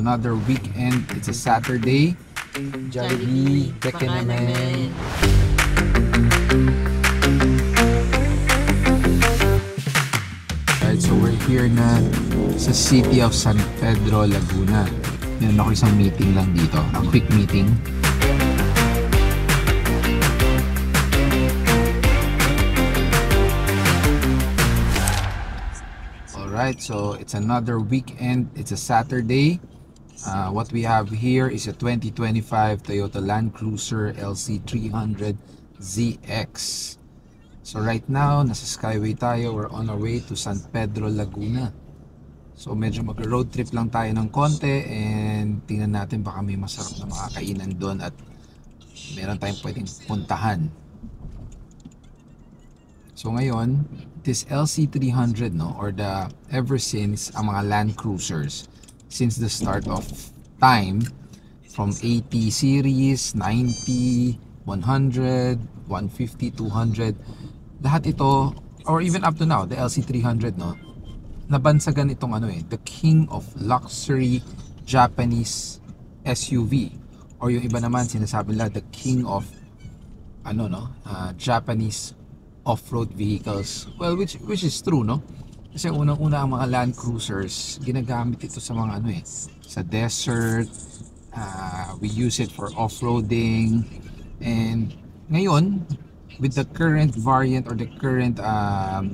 Another weekend. It's a Saturday. Jollibee, baka naman. Right, so we're here na sa city of San Pedro, Laguna. Meron ako isang meeting lang dito. A quick meeting. Alright, so it's another weekend. It's a Saturday. What we have here is a 2025 Toyota Land Cruiser LC300 ZX. So right now, nasa Skyway tayo. We're on our way to San Pedro, Laguna. So medyo mag-road trip lang tayo ng konti and tingnan natin baka may masarap na makakainan doon at meron tayong pwedeng puntahan. So ngayon, this LC300 or ever since ang mga Land Cruisers since the start of time from 80 series, 90, 100, 150, 200, lahat ito or even up to now, the LC300 nabansagan itong the king of luxury Japanese SUV or yung iba naman sinasabi nila the king of Japanese off-road vehicles. Well, which is true, kasi unang-una ang mga Land Cruisers ginagamit ito sa mga sa desert. We use it for off-roading, and ngayon with the current variant or the current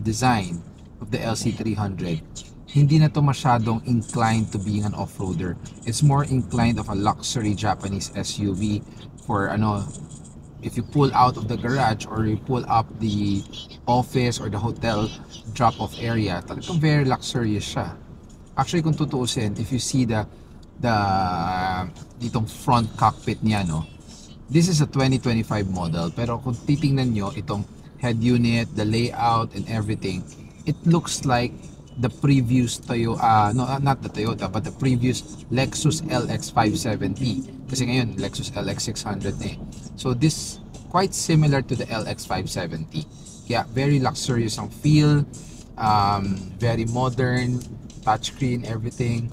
design of the LC300, hindi na to masyadong inclined to being an off-roader. It's more inclined of a luxury Japanese SUV for if you pull out of the garage or you pull up the office or the hotel drop-off area, talagang very luxurious siya. Actually, kung tutuusin, if you see ditong front cockpit niya, this is a 2025 model, pero kung titingnan nyo itong head unit, the layout and everything, it looks like the previous Toyota, not the Toyota, but the previous Lexus LX 570. Kasi ngayon, Lexus LX 600 So this, quite similar to the LX 570. Kaya very luxurious ang feel, very modern, touchscreen, everything.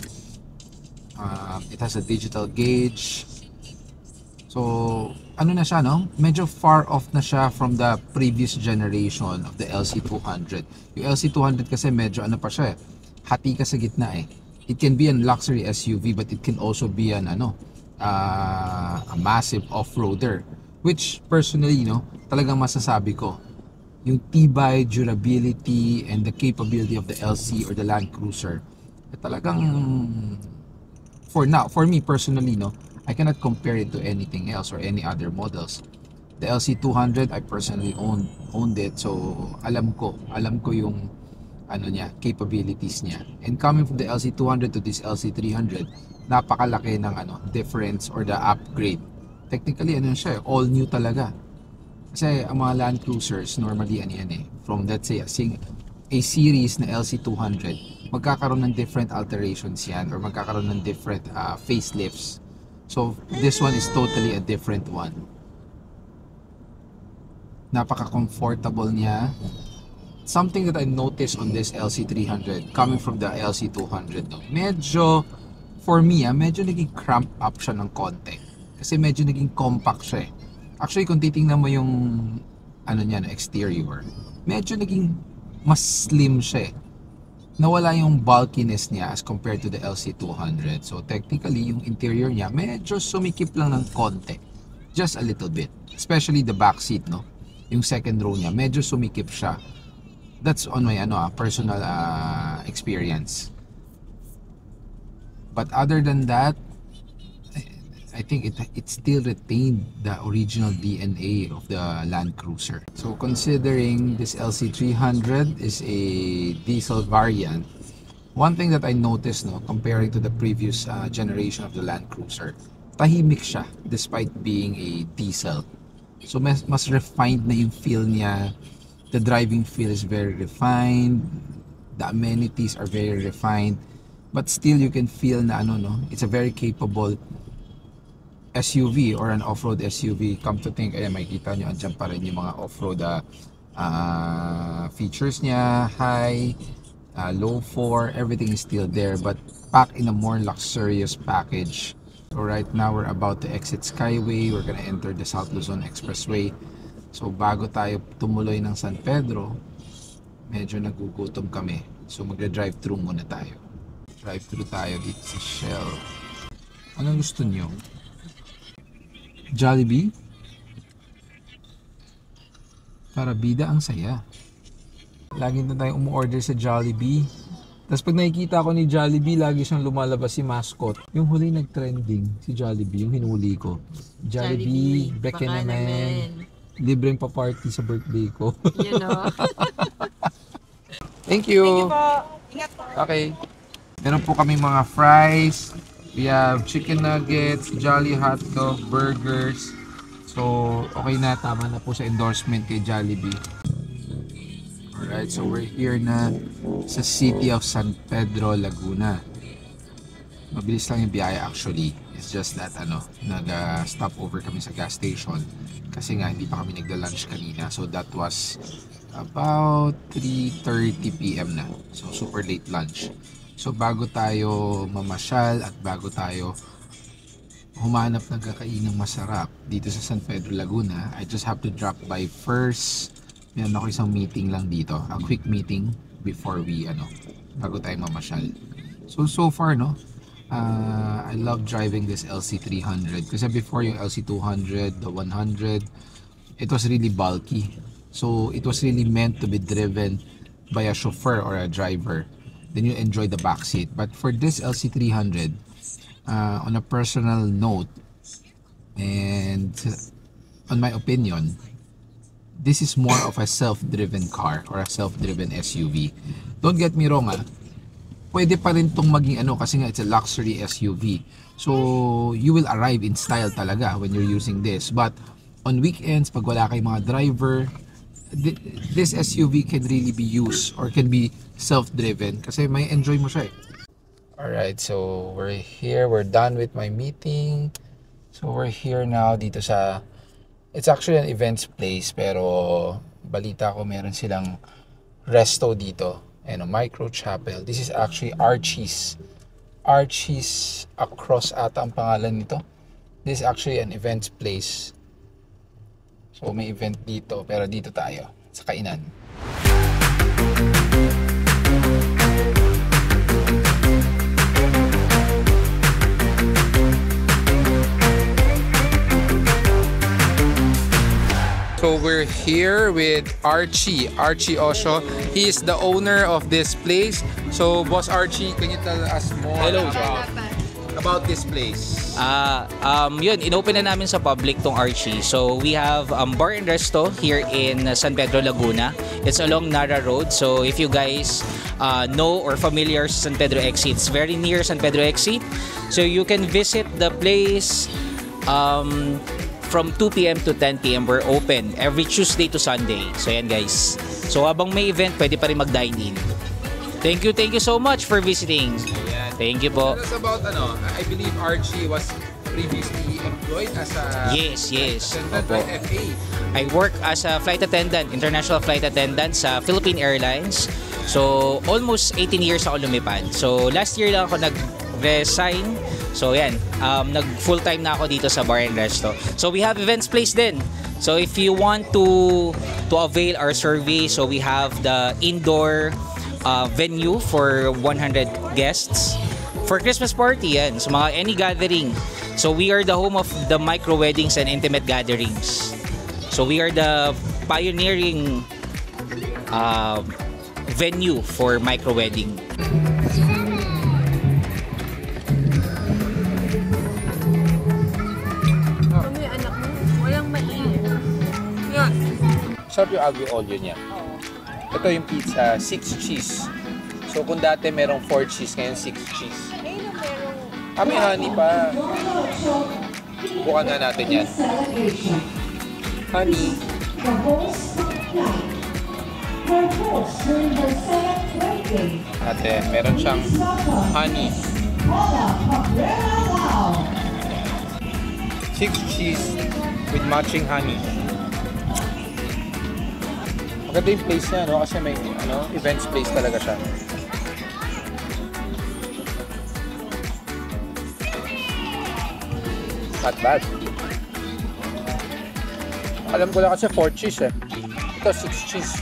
It has a digital gauge. So, na siya, medyo far off na siya from the previous generation of the LC200. Yung LC200 kasi medyo pa siya hati ka sa gitna It can be a luxury SUV but it can also be a massive off-roader. Which personally, talagang masasabi ko, yung tibay, durability, and the capability of the LC or the Land Cruiser, talagang, for me personally, I cannot compare it to anything else or any other models. The LC200, I personally owned it, so alam ko yung capabilities niya. And coming from the LC200 to this LC300, napakalaki ng difference or the upgrade. Technically siya, all new talaga. Kasi ang mga Land Cruisers normally from let's say a series na LC200, magkakaroon ng different alterations yan or magkakaroon ng different facelifts. So this one is totally a different one. Napaka-comfortable niya. Something that I noticed on this LC300 coming from the LC200, medyo for me, medyo naging cramp up siya ng konti. Kasi medyo naging compact siya Actually, kung titingnan mo yung exterior, medyo naging mas slim siya Nawala yung bulkiness niya as compared to the LC200. So technically, yung interior niya medyo sumikip lang ng konti. Just a little bit. Especially the back seat, Yung second row niya, medyo sumikip siya. That's on my personal experience. But other than that, I think it still retained the original DNA of the Land Cruiser. So considering this LC300 is a diesel variant, one thing that I noticed comparing to the previous generation of the Land Cruiser, tahimik siya despite being a diesel. So mas refined na yung feel niya. The driving feel is very refined. The amenities are very refined. But still you can feel na it's a very capable SUV or an off-road SUV. Come to think, makikita nyo andyan pa rin yung mga off-road features niya, high, low 4, everything is still there. But pack in a more luxurious package. So right now we're about to exit Skyway. We're gonna enter the South Luzon Expressway. So bago tayo tumuloy ng San Pedro, medyo nagugutom kami. So magda-drive-thru muna tayo. Drive-thru tayo dito sa Shell. Anong gusto nyo? Jollibee? Para bida ang saya. Lagi na tayong umu-order sa Jollibee. Tapos pag nakikita ko ni Jollibee, lagi siyang lumalabas si mascot. Yung huli nag-trending, si Jollibee, yung hinuli ko. Jollibee, baka naman. Libreng pa-party sa birthday ko. You know. Thank you. Thank you po. Ingat po. Okay. Meron po kaming mga fries. We have chicken nuggets, Jolly hotdog, burgers. So, okay na. Tama na po sa endorsement kay Jollibee. Alright, so we're here na sa city of San Pedro, Laguna. Mabilis lang yung biyahe actually. It's just that nag-stop over kami sa gas station kasi nga hindi pa kami nagda-lunch kanina. So that was about 3:30 PM na. So super late lunch. So bago tayo mamasyal at bago tayo humanap ng kakainang masarap dito sa San Pedro, Laguna, I just have to drop by first. Meron ako isang meeting lang dito, a quick meeting before we bago tayo mamasyal. So far I love driving this LC300 kasi before yung LC200, the 100, it was really bulky. So it was really meant to be driven by a chauffeur or a driver. Then you enjoy the backseat. But for this LC300, on a personal note, and on my opinion, this is more of a self-driven car or a self-driven SUV. Don't get me wrong, pwede pa rin tong maging kasi nga it's a luxury SUV. So you will arrive in style talaga when you're using this. But on weekends, pag wala kayong mga driver, this SUV can really be used or can be self-driven kasi may enjoy mo siya. Alright, so we're here. We're done with my meeting. So we're here now dito sa, it's actually an events place pero balita ko meron silang resto dito. Micro Chapel. This is actually Archie's. Archie's across ata ang pangalan nito. This is actually an events place. So may event dito pero dito tayo sa kainan. So we're here with Archie Osho. He is the owner of this place. So Boss Archie, can you tell us more about this place? Yun, inopen na namin sa public tong Archie. So we have bar and resto here in San Pedro, Laguna. It's along Nara Road. So if you guys know or familiar sa San Pedro exit, it's very near San Pedro exit. So you can visit the place from 2 PM to 10 PM. We're open every Tuesday to Sunday. So yan guys. So habang may event, pwede pa rin mag-dine in. Thank you so much for visiting. Thank you po. Tell us about I believe Archie was previously employed as a Yes. Opo. FA. I work as a flight attendant, international flight attendant sa Philippine Airlines. So almost 18 years ako lumipad. So last year lang ako nag-resign. So yan, nag full time na ako dito sa bar and resto. So we have events place din. So if you want to avail our service, so we have the indoor venue for 100 guests for Christmas party yan. So mga any gathering. So we are the home of the micro weddings and intimate gatherings. So we are the pioneering venue for micro wedding. Sarap yung aglio olio niya. Ito yung pizza, 6 cheese. So kung dati merong 4 cheese, ngayon 6 cheese. May honey pa. Bukan na natin yan. Honey. Ate, meron siyang honey. 6 cheese with matching honey. Maganda yung place niya, kasi may events place talaga siya. Not bad. Alam ko lang kasi 4 cheese eh. Ito 6 cheese.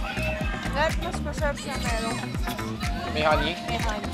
Lahat mas masarap sa meron. May honey. May honey.